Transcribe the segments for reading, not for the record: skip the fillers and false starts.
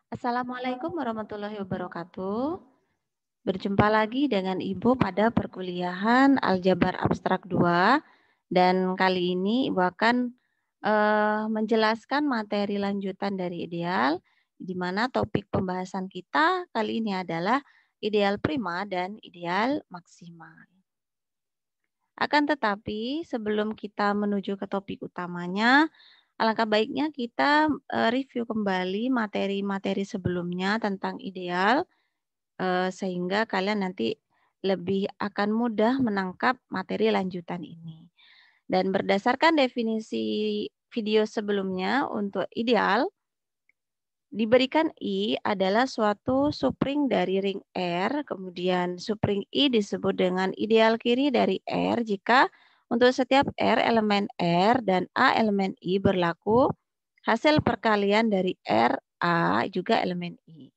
Assalamualaikum warahmatullahi wabarakatuh. Berjumpa lagi dengan Ibu pada perkuliahan Aljabar Abstrak 2 dan kali ini Ibu akan menjelaskan materi lanjutan dari ideal di mana topik pembahasan kita kali ini adalah ideal prima dan ideal maksimal. Akan tetapi sebelum kita menuju ke topik utamanya, alangkah baiknya kita review kembali materi-materi sebelumnya tentang ideal sehingga kalian nanti lebih akan mudah menangkap materi lanjutan ini. Dan berdasarkan definisi video sebelumnya untuk ideal, diberikan I adalah suatu subring dari ring R, kemudian subring I disebut dengan ideal kiri dari R jika untuk setiap R elemen R dan A elemen I berlaku hasil perkalian dari R, A juga elemen I.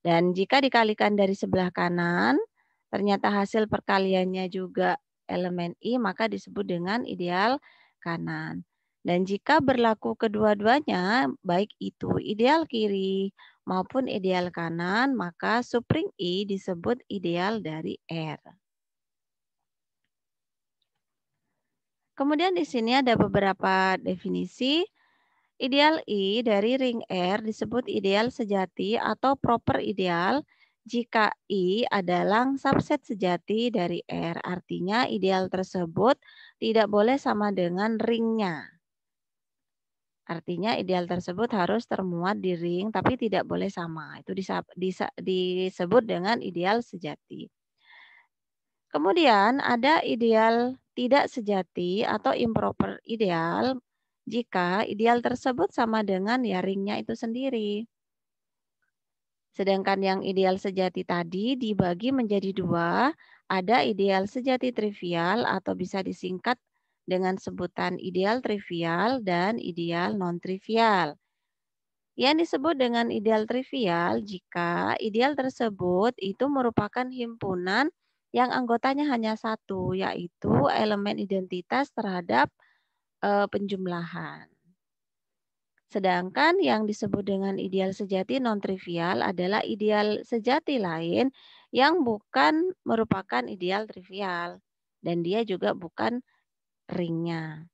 Dan jika dikalikan dari sebelah kanan, ternyata hasil perkaliannya juga elemen I, maka disebut dengan ideal kanan. Dan jika berlaku kedua-duanya, baik itu ideal kiri maupun ideal kanan, maka subring I disebut ideal dari R. Kemudian di sini ada beberapa definisi. Ideal I dari ring R disebut ideal sejati atau proper ideal jika I adalah subset sejati dari R. Artinya ideal tersebut tidak boleh sama dengan ringnya. Artinya ideal tersebut harus termuat di ring tapi tidak boleh sama. Itu disebut dengan ideal sejati. Kemudian ada ideal tidak sejati atau improper ideal jika ideal tersebut sama dengan ya ringnya itu sendiri. Sedangkan yang ideal sejati tadi dibagi menjadi dua, ada ideal sejati trivial atau bisa disingkat dengan sebutan ideal trivial dan ideal non-trivial. Yang disebut dengan ideal trivial jika ideal tersebut itu merupakan himpunan yang anggotanya hanya satu, yaitu elemen identitas terhadap penjumlahan. Sedangkan yang disebut dengan ideal sejati non-trivial adalah ideal sejati lain yang bukan merupakan ideal trivial. Dan dia juga bukan ringnya.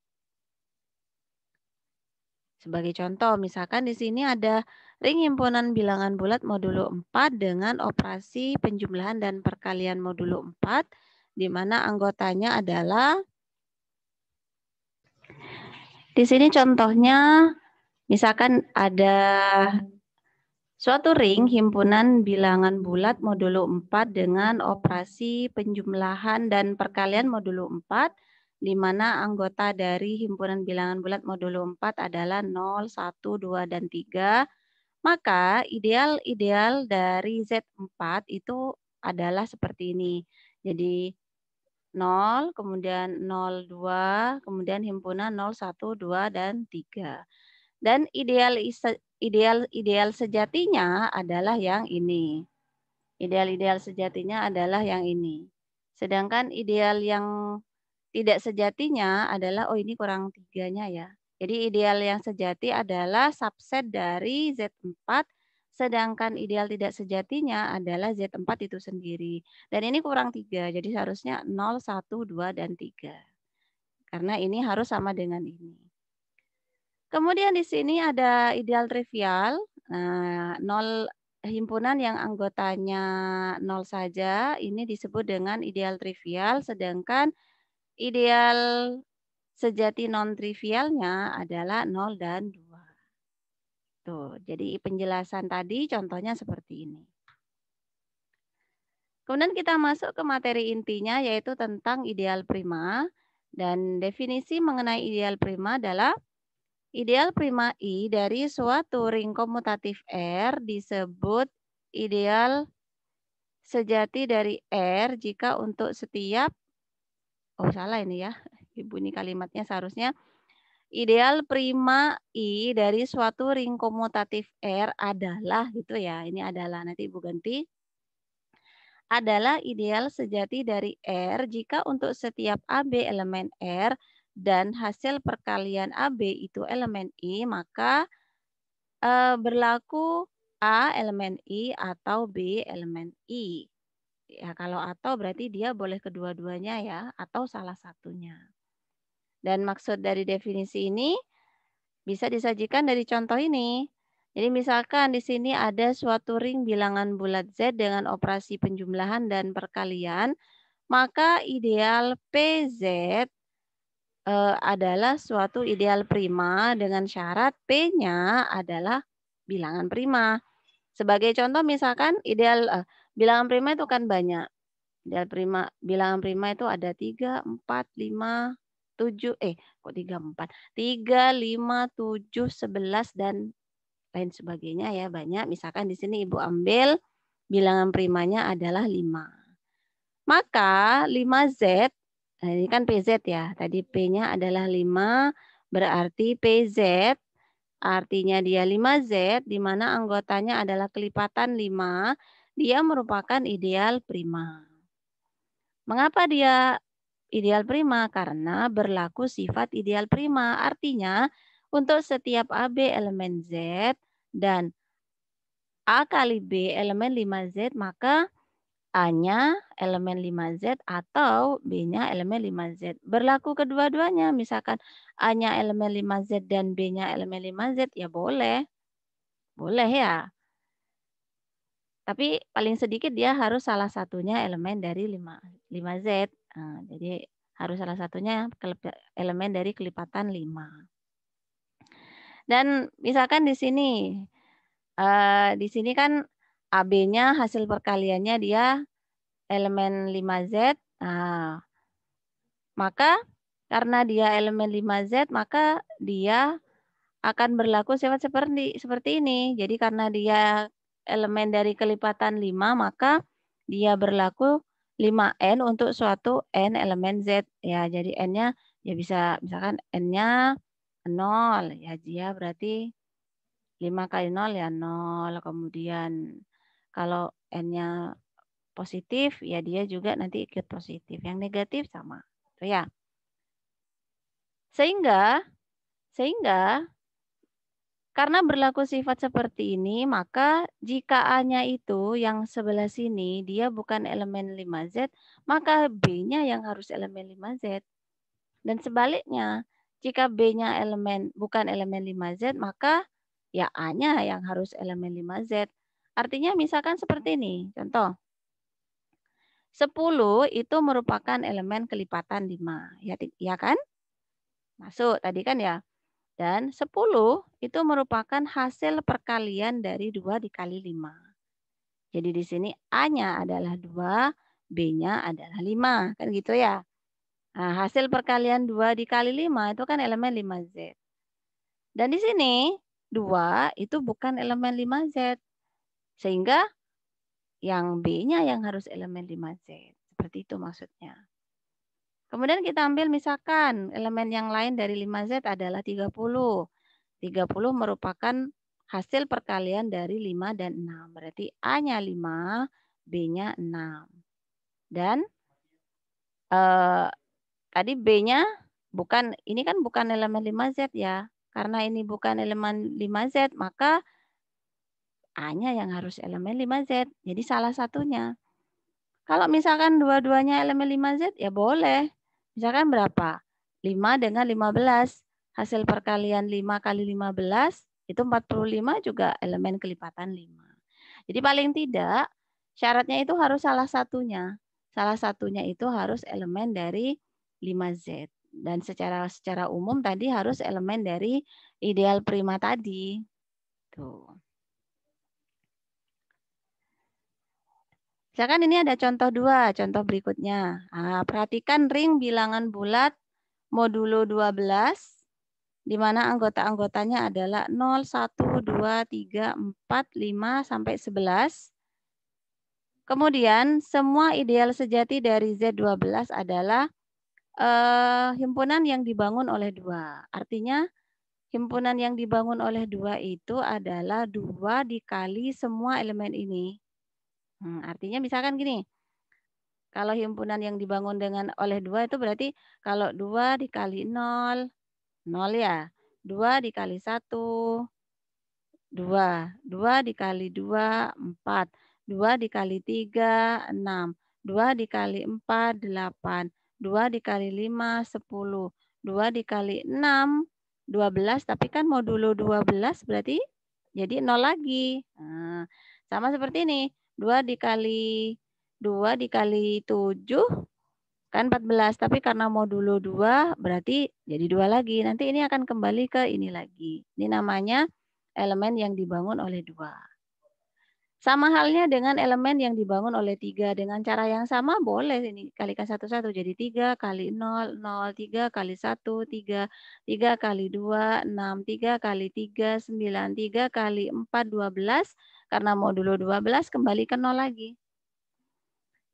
Sebagai contoh, misalkan di sini ada ring himpunan bilangan bulat modulo 4 dengan operasi penjumlahan dan perkalian modulo 4, di mana anggotanya adalah, di sini contohnya, misalkan ada suatu ring himpunan bilangan bulat modulo 4 dengan operasi penjumlahan dan perkalian modulo 4, di mana anggota dari himpunan bilangan bulat modulo 4 adalah 0, 1, 2, dan 3, maka ideal-ideal dari Z4 itu adalah seperti ini. Jadi 0, kemudian 0, 2, kemudian himpunan 0, 1, 2, dan 3. Dan ideal sejatinya adalah yang ini. Ideal sejatinya adalah yang ini. Sedangkan ideal yang tidak sejatinya adalah, oh ini kurang 3-nya ya. Jadi ideal yang sejati adalah subset dari Z4, sedangkan ideal tidak sejatinya adalah Z4 itu sendiri. Dan ini kurang 3, jadi seharusnya 0, 1, 2, dan 3. Karena ini harus sama dengan ini. Kemudian di sini ada ideal trivial, 0 himpunan yang anggotanya 0 saja, ini disebut dengan ideal trivial, sedangkan ideal sejati non-trivialnya adalah 0 dan 2. Tuh, jadi penjelasan tadi contohnya seperti ini. Kemudian kita masuk ke materi intinya yaitu tentang ideal prima. Dan definisi mengenai ideal prima adalah ideal prima I dari suatu ring komutatif R disebut ideal sejati dari R jika untuk setiap, oh salah ini ya, Ibu ini kalimatnya seharusnya ideal prima I dari suatu ring komutatif R adalah gitu ya. Ini adalah, nanti Ibu ganti. Adalah ideal sejati dari R jika untuk setiap AB elemen R dan hasil perkalian AB itu elemen I, maka berlaku A elemen I atau B elemen I. Ya, kalau atau berarti dia boleh kedua-duanya ya, atau salah satunya. Dan maksud dari definisi ini bisa disajikan dari contoh ini. Jadi misalkan di sini ada suatu ring bilangan bulat Z dengan operasi penjumlahan dan perkalian, maka ideal PZ adalah suatu ideal prima dengan syarat P-nya adalah bilangan prima. Sebagai contoh misalkan ideal bilangan prima itu kan banyak. Ideal prima, bilangan prima itu ada 3, 4, 5, 7, kok 3, 4? 3, 5, 7, 11, dan lain sebagainya ya, banyak. Misalkan di sini Ibu ambil bilangan primanya adalah 5. Maka 5Z, nah ini kan PZ ya, tadi P-nya adalah 5, berarti PZ artinya dia 5Z, di mana anggotanya adalah kelipatan 5, dia merupakan ideal prima. Mengapa dia ideal prima? Karena berlaku sifat ideal prima. Artinya untuk setiap AB elemen Z dan A kali B elemen 5Z, maka A-nya elemen 5Z atau B-nya elemen 5Z. Berlaku kedua-duanya. Misalkan A-nya elemen 5Z dan B-nya elemen 5Z, ya boleh. Boleh ya. Tapi paling sedikit dia harus salah satunya elemen dari 5Z. Nah, jadi harus salah satunya elemen dari kelipatan 5. Dan misalkan di sini kan AB-nya hasil perkaliannya dia elemen 5Z. Nah, maka karena dia elemen 5Z, maka dia akan berlaku sifat seperti ini. Jadi karena dia elemen dari kelipatan 5, maka dia berlaku 5N untuk suatu N elemen Z. Ya, jadi N-nya ya bisa misalkan N-nya 0. Ya, dia berarti 5 kali 0 ya 0. Kemudian kalau N-nya positif, ya dia juga nanti ikut positif. Yang negatif sama. Tuh ya. Sehingga karena berlaku sifat seperti ini, maka jika A-nya itu yang sebelah sini, dia bukan elemen 5Z, maka B-nya yang harus elemen 5Z. Dan sebaliknya, jika B-nya bukan elemen 5Z, maka ya A-nya yang harus elemen 5Z. Artinya misalkan seperti ini, contoh. 10 itu merupakan elemen kelipatan 5. Ya kan? Masuk tadi kan ya. Dan 10 itu merupakan hasil perkalian dari 2 dikali 5. Jadi di sini A-nya adalah 2, B-nya adalah 5. Kan gitu ya. Nah, hasil perkalian 2 dikali 5 itu kan elemen 5Z. Dan di sini 2 itu bukan elemen 5Z. Sehingga yang B-nya yang harus elemen 5Z. Seperti itu maksudnya. Kemudian kita ambil misalkan elemen yang lain dari 5Z adalah 30. 30 merupakan hasil perkalian dari 5 dan 6. Berarti A-nya 5, B-nya 6. Dan tadi B-nya ini kan bukan elemen 5Z ya. Karena ini bukan elemen 5Z, maka A-nya yang harus elemen 5Z. Jadi salah satunya. Kalau misalkan dua-duanya elemen 5Z, ya boleh. Misalkan berapa? 5 dengan 15. Hasil perkalian 5 kali 15, itu 45 juga elemen kelipatan 5. Jadi paling tidak, syaratnya itu harus salah satunya. Salah satunya itu harus elemen dari 5Z. Dan secara umum tadi harus elemen dari ideal prima tadi. Tuh. Misalkan ini ada contoh 2, contoh berikutnya. Nah, perhatikan ring bilangan bulat modulo 12, di mana anggota-anggotanya adalah 0, 1, 2, 3, 4, 5, sampai 11. Kemudian semua ideal sejati dari Z12 adalah himpunan yang dibangun oleh 2. Artinya himpunan yang dibangun oleh 2 itu adalah 2 dikali semua elemen ini. Artinya misalkan gini, kalau himpunan yang dibangun oleh 2 itu berarti kalau 2 dikali 0, 0 ya. 2 dikali 1, 2. 2 dikali 2, 4. 2 dikali 3, 6. 2 dikali 4, 8. 2 dikali 5, 10. 2 dikali 6, 12. Tapi kan modulo 12 berarti jadi 0 lagi. Nah, sama seperti ini. 2 dikali 7 kan 14. Tapi karena modulo 2 berarti jadi 2 lagi. Nanti ini akan kembali ke ini lagi. Ini namanya elemen yang dibangun oleh 2. Sama halnya dengan elemen yang dibangun oleh 3. Dengan cara yang sama boleh ini kalikan satu-satu. Jadi 3 kali 0, 0. 3 kali 1, 3. 3 kali 2, 6. 3 kali 3, 9. 3 kali 4, 12. Karena modulo 12 kembali ke 0 lagi.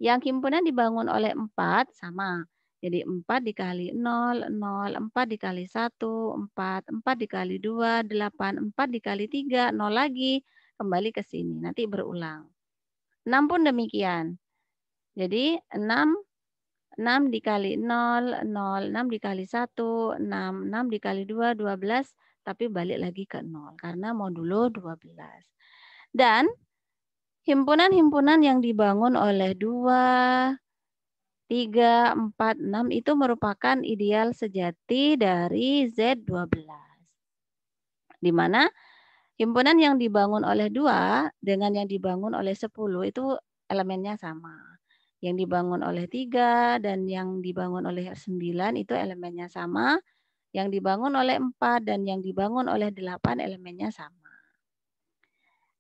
Yang himpunan dibangun oleh 4 sama. Jadi 4 dikali 0, 0. 4 dikali 1, 4. 4 dikali 2, 8. 4 dikali 3, 0 lagi. Kembali ke sini, nanti berulang. 6 pun demikian. Jadi 6 dikali 0, 0. 6 dikali 1, 6. 6 dikali 2, 12. Tapi balik lagi ke 0 karena modulo 12. Dan himpunan-himpunan yang dibangun oleh 2, 3, 4, 6 itu merupakan ideal sejati dari Z12. Di mana himpunan yang dibangun oleh 2 dengan yang dibangun oleh 10 itu elemennya sama. Yang dibangun oleh 3 dan yang dibangun oleh 9 itu elemennya sama. Yang dibangun oleh 4 dan yang dibangun oleh 8 elemennya sama.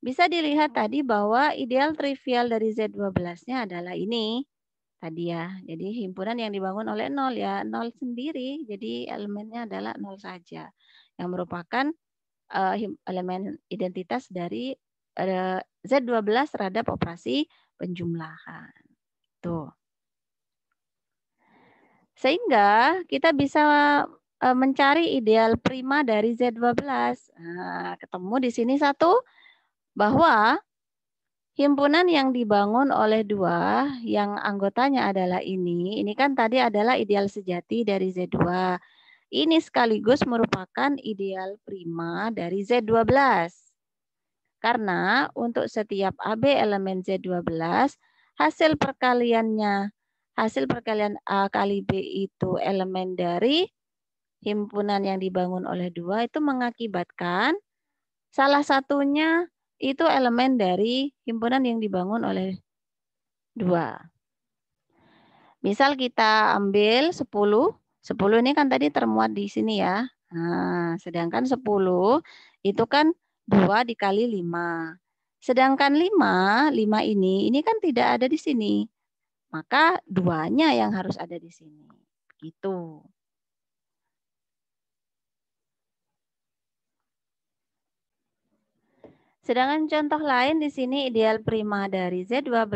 Bisa dilihat tadi bahwa ideal trivial dari Z12-nya adalah ini. Tadi ya, jadi himpunan yang dibangun oleh 0 ya 0 sendiri, jadi elemennya adalah 0 saja. Yang merupakan elemen identitas dari Z12 terhadap operasi penjumlahan. Tuh. Sehingga kita bisa mencari ideal prima dari Z12. Nah, ketemu di sini satu, bahwa himpunan yang dibangun oleh 2, yang anggotanya adalah ini kan tadi adalah ideal sejati dari Z2. Ini sekaligus merupakan ideal prima dari Z12. Karena untuk setiap AB elemen Z12, hasil perkalian A kali B itu elemen dari himpunan yang dibangun oleh 2 itu mengakibatkan salah satunya itu elemen dari himpunan yang dibangun oleh 2. Misal kita ambil 10. 10 ini kan tadi termuat di sini ya. Nah, sedangkan 10 itu kan 2 dikali 5. Sedangkan 5 ini kan tidak ada di sini. Maka 2-nya yang harus ada di sini. Gitu. Sedangkan contoh lain di sini ideal prima dari Z12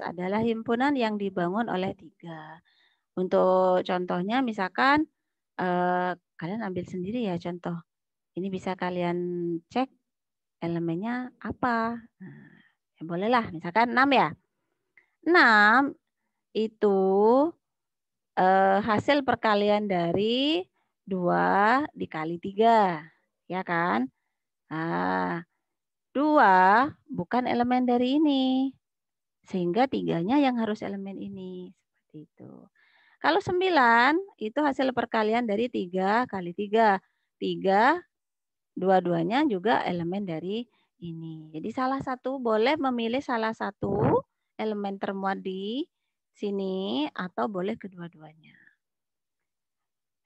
adalah himpunan yang dibangun oleh 3. Untuk contohnya misalkan kalian ambil sendiri ya contoh. Ini bisa kalian cek elemennya apa. Nah, ya bolehlah misalkan 6 ya. 6 itu hasil perkalian dari 2 dikali 3. Ya kan? Nah, 2 bukan elemen dari ini. Sehingga 3-nya yang harus elemen ini. Seperti itu. Kalau 9 itu hasil perkalian dari 3 kali 3. 3, dua-duanya juga elemen dari ini. Jadi salah satu boleh memilih salah satu elemen termuat di sini atau boleh kedua-duanya.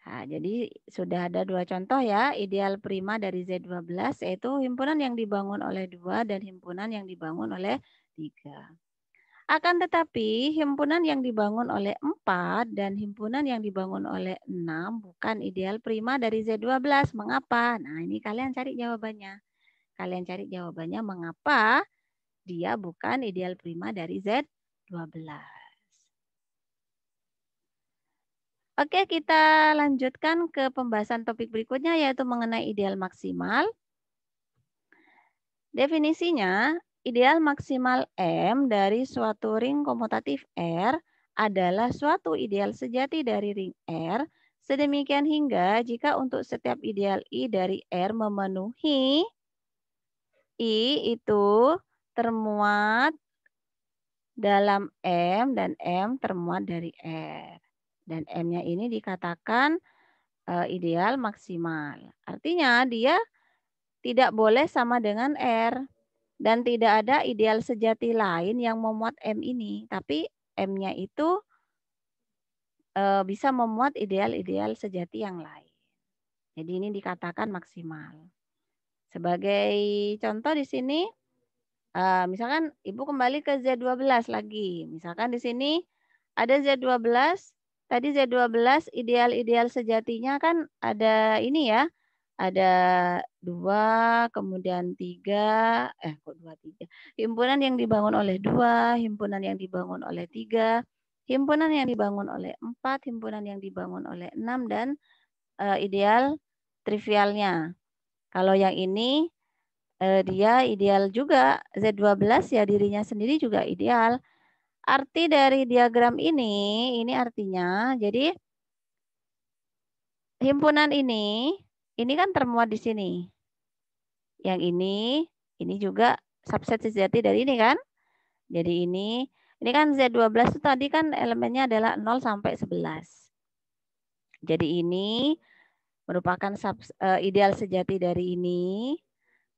Nah, jadi sudah ada 2 contoh ya, ideal prima dari Z12 yaitu himpunan yang dibangun oleh 2 dan himpunan yang dibangun oleh 3. Akan tetapi himpunan yang dibangun oleh 4 dan himpunan yang dibangun oleh 6 bukan ideal prima dari Z12. Mengapa? Nah, ini kalian cari jawabannya. Kalian cari jawabannya mengapa dia bukan ideal prima dari Z12. Oke, kita lanjutkan ke pembahasan topik berikutnya yaitu mengenai ideal maksimal. Definisinya, ideal maksimal M dari suatu ring komutatif R adalah suatu ideal sejati dari ring R, sedemikian hingga jika untuk setiap ideal I dari R memenuhi I itu termuat dalam M dan M termuat dari R. Dan M-nya ini dikatakan ideal maksimal. Artinya dia tidak boleh sama dengan R. Dan tidak ada ideal sejati lain yang memuat M ini. Tapi M-nya itu bisa memuat ideal-ideal sejati yang lain. Jadi ini dikatakan maksimal. Sebagai contoh di sini, misalkan Ibu kembali ke Z12 lagi. Misalkan di sini ada Z12, tadi Z12 ideal-ideal sejatinya kan ada ini ya, ada 2, kemudian 3, kok 2, 3. Himpunan yang dibangun oleh 2, himpunan yang dibangun oleh 3, himpunan yang dibangun oleh 4, himpunan yang dibangun oleh 6, dan ideal trivialnya. Kalau yang ini dia ideal juga, Z12 ya dirinya sendiri juga ideal. Arti dari diagram ini artinya, jadi himpunan ini kan termuat di sini. Yang ini juga subset sejati dari ini kan. Jadi ini kan Z12 itu tadi kan elemennya adalah 0 sampai 11. Jadi ini merupakan ideal sejati dari ini.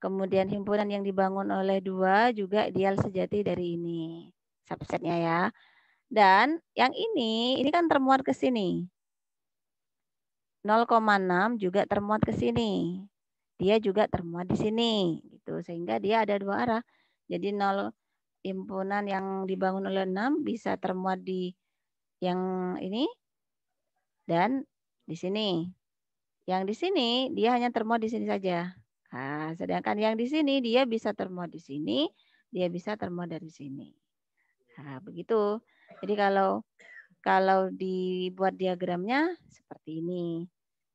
Kemudian himpunan yang dibangun oleh 2 juga ideal sejati dari ini. Subsetnya ya. Dan yang ini kan termuat ke sini. 0,6 juga termuat ke sini. Dia juga termuat di sini. Gitu. Sehingga dia ada 2 arah. Jadi 0 himpunan yang dibangun oleh 6 bisa termuat di yang ini dan di sini. Yang di sini dia hanya termuat di sini saja. Nah, sedangkan yang di sini dia bisa termuat di sini, dia bisa termuat dari sini. Nah, begitu. Jadi kalau dibuat diagramnya seperti ini.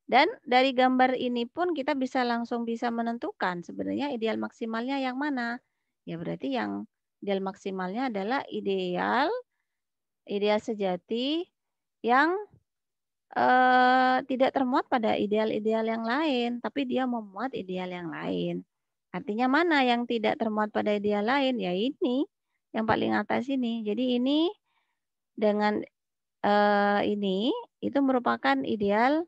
Dan dari gambar ini pun kita bisa langsung bisa menentukan sebenarnya ideal maksimalnya yang mana. Ya berarti yang ideal maksimalnya adalah ideal sejati yang tidak termuat pada ideal-ideal yang lain, tapi dia memuat ideal yang lain. Artinya mana yang tidak termuat pada ideal lain? Ya ini, yang paling atas ini. Jadi ini dengan ini, itu merupakan ideal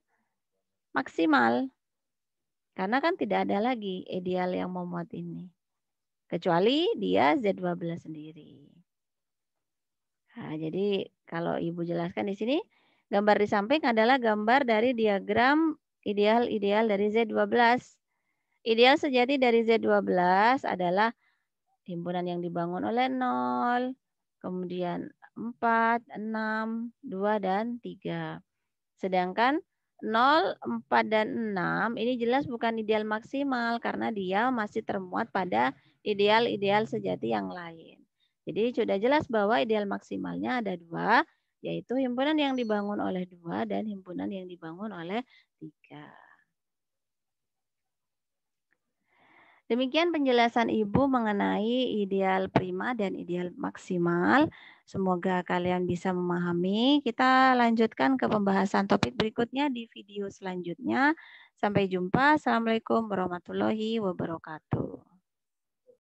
maksimal. Karena kan tidak ada lagi ideal yang memuat ini. Kecuali dia Z12 sendiri. Nah, jadi kalau Ibu jelaskan di sini, gambar di samping adalah gambar dari diagram ideal-ideal dari Z12. Ideal sejati dari Z12 adalah himpunan yang dibangun oleh 0, kemudian 4, 6, 2, dan 3. Sedangkan 0, 4, dan 6 ini jelas bukan ideal maksimal karena dia masih termuat pada ideal-ideal sejati yang lain. Jadi sudah jelas bahwa ideal maksimalnya ada 2, yaitu himpunan yang dibangun oleh 2 dan himpunan yang dibangun oleh 3. Demikian penjelasan Ibu mengenai ideal prima dan ideal maksimal. Semoga kalian bisa memahami. Kita lanjutkan ke pembahasan topik berikutnya di video selanjutnya. Sampai jumpa. Assalamualaikum warahmatullahi wabarakatuh.